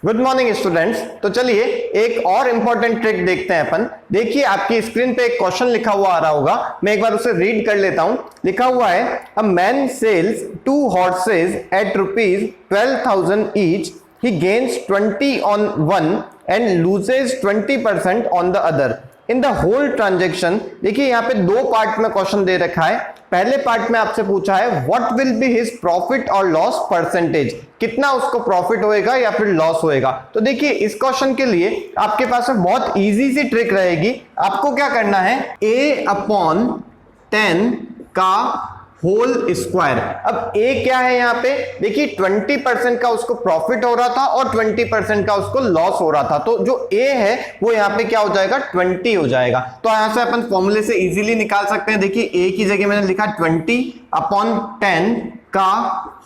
Good morning students. तो चलिए एक और इंपॉर्टेंट ट्रिक देखते हैं अपन। देखिए आपकी स्क्रीन पे एक क्वेश्चन लिखा हुआ आ रहा होगा, मैं एक बार उसे रीड कर लेता हूं। लिखा हुआ है a man sells 2 horses at ₹12,000 each, he gains 20 on one and loses 20% on the other in the whole transaction. देखिए यहाँ पे दो पार्ट में क्वेश्चन दे रखा है। पहले पार्ट में आपसे पूछा है what will be his profit और लॉस परसेंटेज, कितना उसको प्रॉफिट होएगा या फिर लॉस होएगा। तो देखिए इस क्वेश्चन के लिए आपके पास में बहुत इजी सी ट्रिक रहेगी। आपको क्या करना है, a/10 का होल स्क्वायर। अब ए क्या है यहाँ पे, देखिए 20% का उसको प्रॉफिट हो रहा था और 20% का उसको लॉस हो रहा था, तो जो ए है वो यहाँ पे क्या हो जाएगा, 20 हो जाएगा। तो यहां से अपन फॉर्मूले से इजीली निकाल सकते हैं। देखिए ए की जगह मैंने लिखा 20/10 का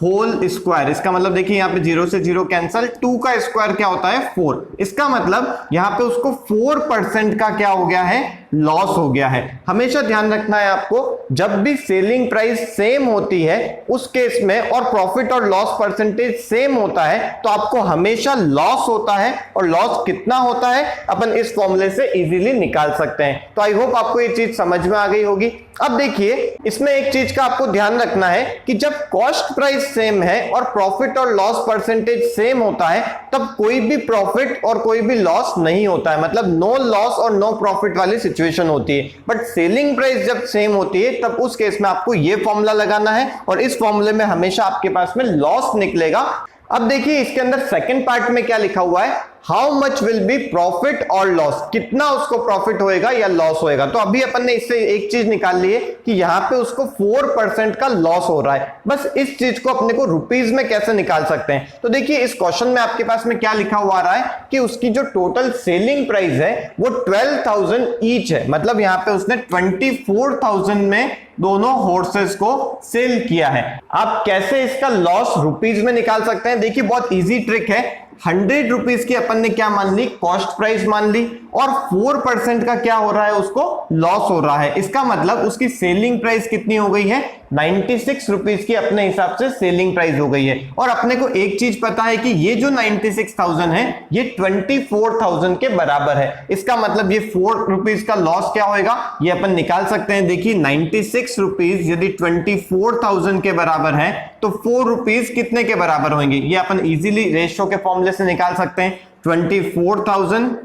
होल स्क्वायर। इसका मतलब देखिए यहाँ पे 0 से 0 कैंसल, 2 का स्क्वायर क्या होता है 4। इसका मतलब यहाँ पे उसको 4% का क्या हो गया है, लॉस हो गया है। हमेशा ध्यान रखना है आपको, जब भी सेलिंग प्राइस सेम होती है उस केस में और प्रॉफिट और लॉस परसेंटेज सेम होता है तो आपको हमेशा लॉस होता है, और लॉस कितना होता है अपन इस फॉर्मूले से इजीली निकाल सकते हैं। तो आई होप आपको ये चीज समझ में आ गई होगी। अब देखिए इसमें एक चीज का आपको ध्यान रखना है कि जब कॉस्ट प्राइस सेम है और प्रॉफिट और लॉस परसेंटेज सेम होता है तब कोई भी प्रॉफिट और कोई भी लॉस नहीं होता है, मतलब नो लॉस और नो प्रॉफिट वाली सिचुएशन होती है। बट सेलिंग प्राइस जब सेम होती है तब उस केस में आपको ये फॉर्मूला लगाना है और इस फॉर्मूले में हमेशा आपके पास में लॉस निकलेगा। अब देखिए इसके अंदर सेकंड पार्ट में क्या लिखा हुआ है, how much will be profit और लॉस, कितना उसको प्रॉफिट होएगा या लॉस होएगा। तो अभी अपन ने इससे एक चीज निकाल ली है कि यहाँ पे उसको 4% का लॉस हो रहा है। बस इस चीज को अपने को रुपीज में कैसे निकाल सकते हैं, तो देखिए इस क्वेश्चन में आपके पास में क्या लिखा हुआ आ रहा है कि उसकी जो टोटल सेलिंग प्राइस है वो 12,000 ईच है, मतलब यहाँ पे उसने 24,000 में दोनों हॉर्सेस को सेल किया है। आप कैसे इसका लॉस रुपीज में निकाल सकते हैं, देखिए बहुत इजी ट्रिक है। 100 रुपीज की अपन ने क्या मान ली, कॉस्ट प्राइस मान ली, और 4% का क्या हो रहा है, उसको लॉस हो रहा है। इसका मतलब उसकी सेलिंग प्राइस कितनी हो गई है, 96 रुपीज की अपने हिसाब से सेलिंग प्राइस हो गई है। और अपने को एक चीज पता है कि ये जो 96,000 है ये 24,000 के बराबर है। इसका मतलब ये 4 रुपीज का लॉस क्या होगा, ये अपन निकाल सकते हैं। देखिए 96 रुपीज यदि 24,000 के बराबर है तो 4 रुपीज कितने के बराबर होंगे, ये अपन इजीली रेशियो के फॉर्मूले से निकाल सकते हैं। 24,000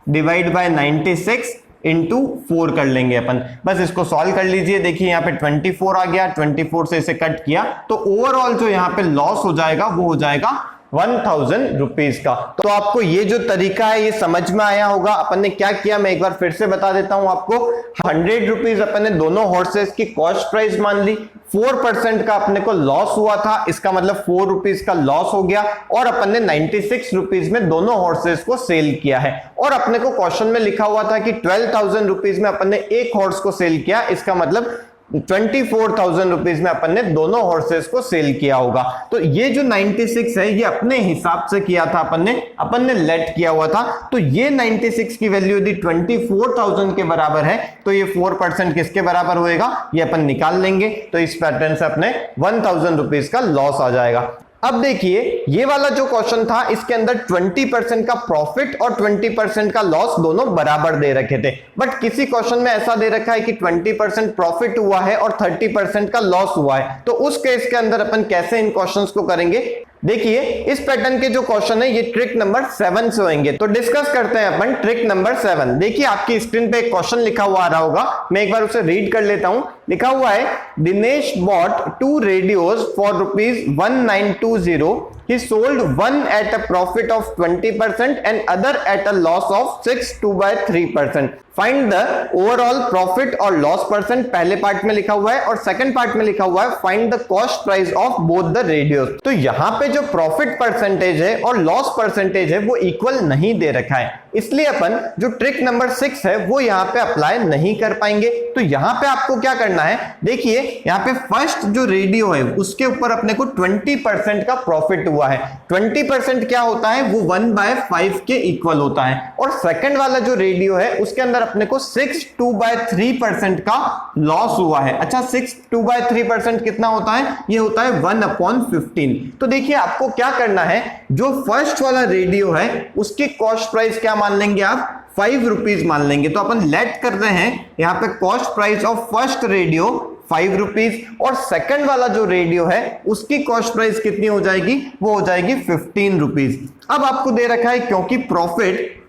डिवाइड बाय 96 इंटू 4 कर लेंगे अपन। बस इसको सॉल्व कर लीजिए। देखिए यहाँ पे 24 आ गया, 24 से इसे कट किया तो ओवरऑल जो यहाँ पे लॉस हो जाएगा वो हो जाएगा 1,000 रुपीज का। तो आपको ये जो तरीका है ये समझ में आया होगा। अपन ने क्या किया मैं एक बार फिर से बता देता हूं आपको। 100 रुपीज अपन ने दोनों हॉर्सेस की कॉस्ट प्राइस मान ली, 4% का अपने को लॉस हुआ था, इसका मतलब 4 रुपीज का लॉस हो गया, और अपन ने 96 रुपीज में दोनों हॉर्सेस को सेल किया है। और अपने को क्वेश्चन में लिखा हुआ था कि 12,000 रुपीज में अपन ने एक हॉर्स को सेल किया, इसका मतलब 24,000 रुपीज में अपन ने दोनों हॉर्सेस को सेल किया होगा। तो ये जो 96 है ये अपने हिसाब से किया था अपन ने लेट किया हुआ था। तो ये 96 की वैल्यू यदि 24,000 के बराबर है तो ये 4% किसके बराबर होएगा, ये अपन निकाल लेंगे। तो इस पैटर्न से अपने 1,000 रुपीज का लॉस आ जाएगा। अब देखिए ये वाला जो क्वेश्चन था इसके अंदर 20% का प्रॉफिट और 20% का लॉस दोनों बराबर दे रखे थे। बट किसी क्वेश्चन में ऐसा दे रखा है कि 20% प्रॉफिट हुआ है और 30% का लॉस हुआ है। तो उस केस के अंदर अपन कैसे इन क्वेश्चंस को करेंगे, देखिए इस पैटर्न के जो क्वेश्चन है ये ट्रिक नंबर 7 से होंगे। तो डिस्कस करते हैं अपन ट्रिक नंबर 7। देखिए आपकी स्क्रीन पे एक क्वेश्चन लिखा हुआ आ रहा होगा, मैं एक बार उसे रीड कर लेता हूं। लिखा हुआ है Dinesh bought 2 radios for ₹1920। He sold one at a profit of 20% and other at a loss of 6/3%. Find the overall profit और loss percent पहले पार्ट में लिखा हुआ है, और सेकंड पार्ट में लिखा हुआ है find the cost price of both the radios। तो यहाँ पे जो प्रॉफिट परसेंटेज है और लॉस परसेंटेज है वो इक्वल नहीं दे रखा है। इसलिए अपन जो ट्रिक नंबर 6 है वो यहाँ पे अप्लाई नहीं कर पाएंगे। तो यहाँ पे आपको क्या करना है, देखिए यहाँ पे फर्स्ट जो रेडियो है उसके ऊपर अपने को 20% का प्रॉफिट हुआ है। 20% क्या होता है, वो 1/5 के इक्वल होता है। और सेकंड वाला जो रेडियो है उसके अंदर अपने को 6/3% का लॉस हुआ है। अच्छा, 6/3% कितना होता है, ये होता है 1/15। तो देखिए आपको क्या करना है, जो फर्स्ट वाला रेडियो है उसकी कॉस्ट प्राइस क्या मान लेंगे आप, 5 रुपीज मान लेंगे। तो अपन लेट कर रहे हैं यहाँ पे cost price of first radio 5 rupees, और सेकंड वाला जो रेडियो है उसकी कॉस्ट प्राइस कितनी हो जाएगी, वो हो जाएगी 15 रुपीज। अब आपको दे रखा है, क्योंकि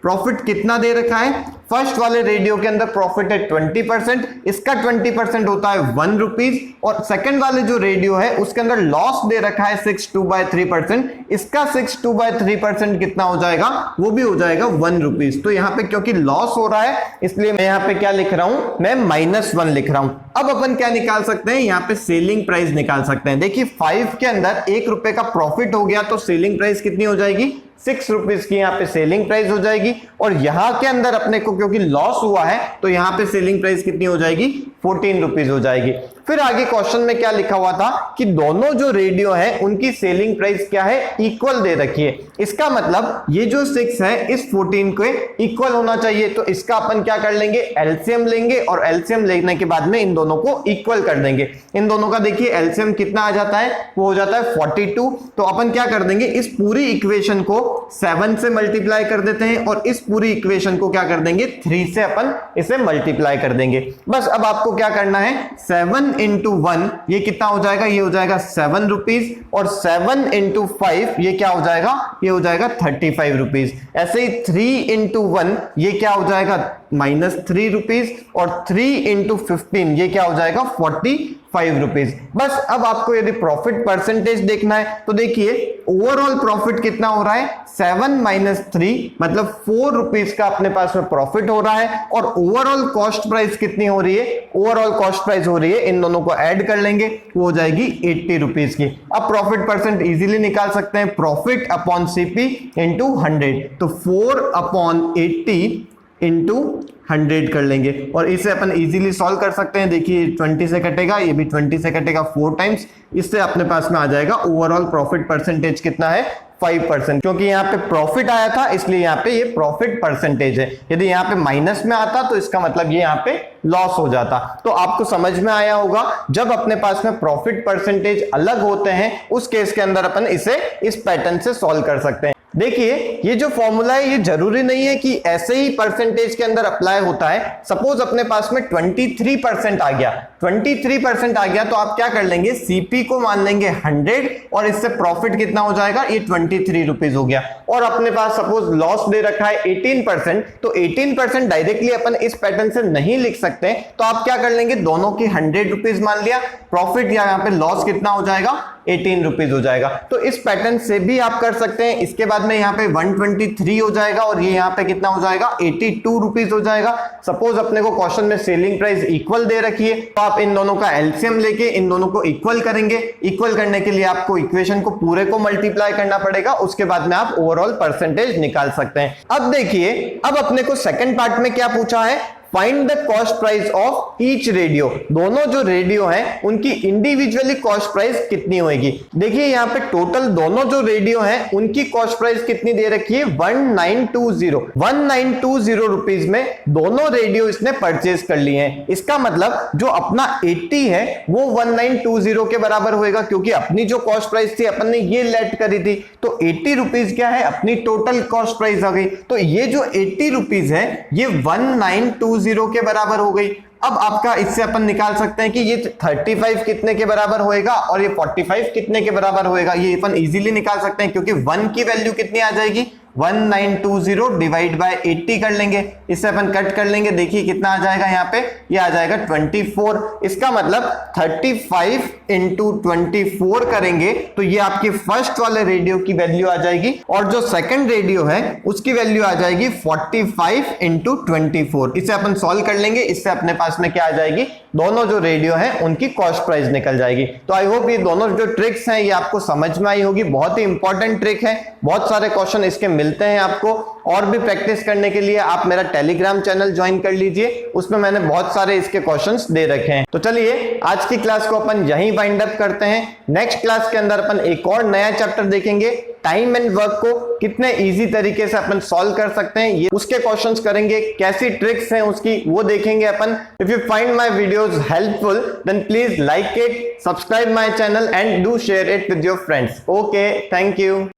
प्रॉफिट कितना दे रखा है, फर्स्ट वाले रेडियो के अंदर प्रॉफिट है 20%, इसका 20% होता है 1 रुपीज, और सेकंड वाले जो रेडियो है उसके अंदर लॉस दे रखा है 6/2/3%, इसका 6/2/3% कितना हो जाएगा, वो भी हो जाएगा 1 रुपीज। तो यहाँ पे क्योंकि लॉस हो रहा है इसलिए मैं यहाँ पे क्या लिख रहा हूं, मैं -1 लिख रहा हूं। अब अपन क्या निकाल सकते हैं, यहाँ पे सेलिंग प्राइस निकाल सकते हैं। देखिए 5 के अंदर 1 रुपए का प्रॉफिट हो गया तो सेलिंग प्राइस कितनी हो जाएगी, 6 रुपीज की यहाँ पे सेलिंग प्राइस हो जाएगी। और यहाँ के अंदर अपने को क्योंकि लॉस हुआ है तो यहाँ पे सेलिंग प्राइस कितनी हो जाएगी, 14 रुपीज हो जाएगी। फिर आगे क्वेश्चन में क्या लिखा हुआ था कि दोनों जो रेडियो है उनकी सेलिंग प्राइस क्या है, इक्वल दे रखी है। इसका मतलब ये जो 6 है इस 14 के इक्वल होना चाहिए। तो इसका अपन क्या कर लेंगे, एलसीएम लेंगे, और एलसीएम लेने के बाद में इन दोनों को इक्वल कर देंगे। इन दोनों का देखिए एलसीएम कितना आ जाता है, वो हो जाता है 42। तो अपन क्या कर देंगे, इस पूरी इक्वेशन को 7 से मल्टीप्लाई कर देते हैं, और इस पूरी इक्वेशन को क्या कर देंगे, 3 से अपन इसे मल्टीप्लाई कर देंगे। बस अब आपको क्या करना है, 7 into 1 ये कितना हो जाएगा, ये हो जाएगा 7 रुपीज, और 7 into 5 ये क्या हो जाएगा, ये हो जाएगा 35 रुपीज। ऐसे ही 3 into 1 ये क्या हो जाएगा, -3 रुपीज, और 3 into 15 ये क्या हो जाएगा, 45 रुपीज। बस अब आपको यदि प्रॉफिट परसेंटेज देखना है तो देखिए ओवरऑल प्रॉफिट कितना हो रहा है, 7 - 3 मतलब 4 रुपीज का अपने पास में प्रॉफिट हो रहा है। और ओवरऑल कॉस्ट प्राइस कितनी हो रही है, ओवरऑल कॉस्ट प्राइस हो रही है, इन दोनों को ऐड कर लेंगे वो हो जाएगी 80 रुपीज की। अब प्रॉफिट परसेंट इजीली निकाल सकते हैं, प्रॉफिट अपॉन सीपी इंटू 100। तो 4/80 इंटू 100 कर लेंगे, और इसे अपन इजीली सॉल्व कर सकते हैं। देखिए 20 से कटेगा, ये भी 20 से कटेगा 4 टाइम्स, इससे अपने पास में आ जाएगा ओवरऑल प्रॉफिट परसेंटेज कितना है, 5%। क्योंकि यहाँ पे प्रॉफिट आया था इसलिए यहाँ पे ये प्रॉफिट परसेंटेज है। यदि यहाँ पे माइनस में आता तो इसका मतलब ये यहाँ पे लॉस हो जाता। तो आपको समझ में आया होगा, जब अपने पास में प्रॉफिट परसेंटेज अलग होते हैं उस केस के अंदर अपन इसे इस पैटर्न से सॉल्व कर सकते हैं। देखिए ये जो फॉर्मूला है ये जरूरी नहीं है कि ऐसे ही परसेंटेज के अंदर अप्लाई होता है। सपोज अपने पास में 23% आ गया, 23% आ गया तो आप क्या कर लेंगे, सीपी को मान लेंगे 100, और इससे प्रॉफिट कितना हो जाएगा, ये 23 रुपीज हो गया। और अपने पास सपोज लॉस दे रखा है 18%, तो 18% डायरेक्टली अपन इस पैटर्न से नहीं लिख सकते, तो आप क्या कर लेंगे, दोनों की 100 रुपीज मान लिया, प्रॉफिट या यहाँ पे लॉस कितना हो जाएगा, 18 रुपीज हो जाएगा। तो इस पैटर्न से भी आप कर सकते हैं। इसके बाद में यहाँ पे 123 हो जाएगा, और ये यहाँ पे कितना हो जाएगा, 82 रुपीज हो जाएगा। सपोज अपने को क्वेश्चन में सेलिंग प्राइस इक्वल दे रखी है, तो आप इन दोनों का एलसीएम लेके इन दोनों को इक्वल करेंगे। इक्वल करने के लिए आपको इक्वेशन को पूरे को मल्टीप्लाई करना पड़ेगा, उसके बाद में आप ओवरऑल परसेंटेज निकाल सकते हैं। अब देखिए, अब अपने को सेकंड पार्ट में क्या पूछा है, find the cost price of each radio. दोनों जो रेडियो हैं उनकी इंडिविजुअली कॉस्ट प्राइस कितनी होगी। देखिए यहाँ पे टोटल दोनों जो रेडियो हैं उनकी कॉस्ट प्राइस कितनी दे रखी है, 1920 रुपीज में दोनों रेडियो इसने परचेज कर लिए हैं। इसका मतलब जो अपना 80 है वो 1920 के बराबर होगा, क्योंकि अपनी जो कॉस्ट प्राइस थी अपन ने ये लेट करी थी, तो 80 रुपीज क्या है, अपनी टोटल कॉस्ट प्राइस आ गई। तो ये जो 80 रुपीज है ये 1920 के बराबर हो गई। अब आपका इससे अपन निकाल सकते हैं कि ये 35 कितने के बराबर होएगा और ये 45 कितने के बराबर होएगा। ये अपन इजीली निकाल सकते हैं, क्योंकि 1 की वैल्यू कितनी आ जाएगी, 1920 डिवाइड बाय 80 कर लेंगे, इससे अपन कट कर लेंगे। देखिए कितना आ जाएगा, यहाँ पे ये आ जाएगा 24। इसका मतलब 35 इंटू 24 करेंगे तो ये आपकी फर्स्ट वाले रेडियो की वैल्यू आ जाएगी, और जो सेकंड रेडियो है उसकी वैल्यू आ जाएगी 45 इंटू 24। इसे अपन सॉल्व कर लेंगे, इससे अपने पास में क्या आ जाएगी, दोनों जो रेडियो हैं उनकी कॉस्ट प्राइस निकल जाएगी। तो आई होप ये दोनों जो ट्रिक्स हैं ये आपको समझ में आई होगी। बहुत ही इंपॉर्टेंट ट्रिक है, बहुत सारे क्वेश्चन इसके मिलते हैं आपको। और भी प्रैक्टिस करने के लिए आप मेरा टेलीग्राम चैनल ज्वाइन कर लीजिए, उसमें मैंने बहुत सारे इसके क्वेश्चंस दे रखे हैं। तो चलिए आज की क्लास को अपन यहीं वाइंड अप करते हैं। नेक्स्ट क्लास के अंदर अपन एक और नया चैप्टर देखेंगे, टाइम एंड वर्क को कितने इजी तरीके से अपन सॉल्व कर सकते हैं, ये उसके क्वेश्चंस करेंगे, कैसी ट्रिक्स हैं उसकी वो देखेंगे अपन। If you find my videos helpful then please like it, subscribe my channel and do share it with your friends. Okay, thank you.